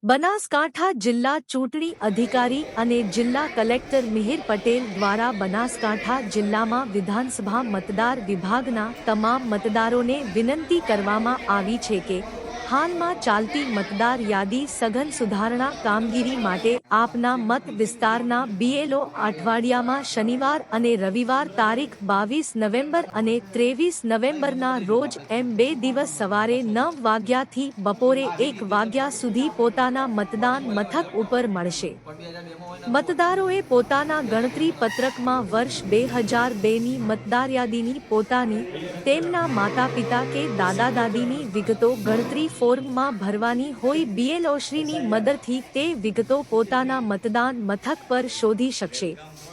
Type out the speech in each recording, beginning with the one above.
બનાસકાંઠા જિલ્લા ચૂંટણી અધિકારી અને જિલ્લા કલેક્ટર મિહિર પટેલ દ્વારા બનાસકાંઠા જિલ્લામાં વિધાનસભા મતદાર વિભાગના તમામ મતદારોને વિનંતી કરવામાં આવી છે કે હાલમાં ચાલતી મતદાર યાદી સઘન સુધારણા કામગીરી માટે આપના મત વિસ્તારના BLO અઠવાડિયામાં શનિવાર અને રવિવાર તારીખ 22 નવેમ્બર અને 23 નવેમ્બરના રોજ એમ 2 દિવસ સવારે 9 વાગ્યાથી બપોરે 1 વાગ્યા સુધી પોતાના મતદાન મથક ઉપર મળશે। મતદારોએ પોતાના ગણતરી પત્રકમાં વર્ષ 2002ની મતદાર યાદીની પોતાની તેમના માતાપિતા કે દાદા દાદીની વિગતો ગણતરી ફોર્મમાં ભરવાની હોય। BLOશ્રીની મદદથી તે વિગતો પોતાના મતદાન મથક પર શોધી શકશે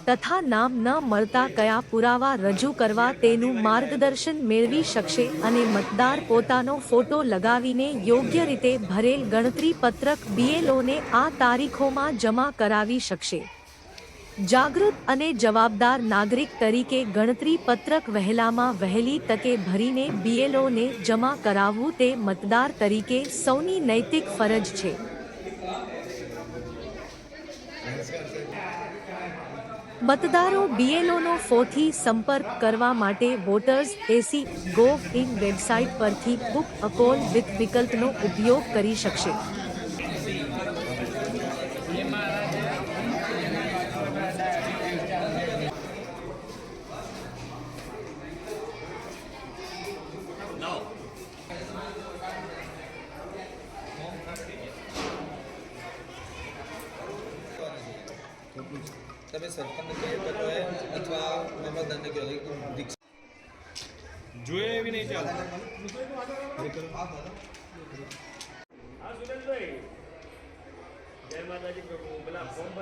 તથા નામ ન મળતા કયા પુરાવા રજૂ કરવા તેનું માર્ગદર્શન મેળવી શકશે અને મતદાર પોતાનો ફોટો લગાવીને યોગ્ય રીતે ભરેલ ગણતરી પત્રક BLOને આ તારીખોમાં જમા કરાવી શકશે। જાગૃત અને જવાબદાર નાગરિક તરીકે ગણતરી પત્રક વહેલામાં વહેલી તકે ભરીને BLOને જમા કરાવવું તે મતદાર તરીકે સૌની નૈતિક ફરજ છે। મતદારો BLOનો ફોથી સંપર્ક કરવા માટે voters.ac.gov.in વેબસાઇટ પરથી બુક અ કોલ વિથ વિકલ્પનો ઉપયોગ કરી શકશે। તમે સરપંચને કહી શકો અથવા મામલતદારને કહો જોઈએ એવી નહીં ચાલે। હા સુરેશભાઈ, જય માતાજી પ્રભુ. પેલા ફોર્મ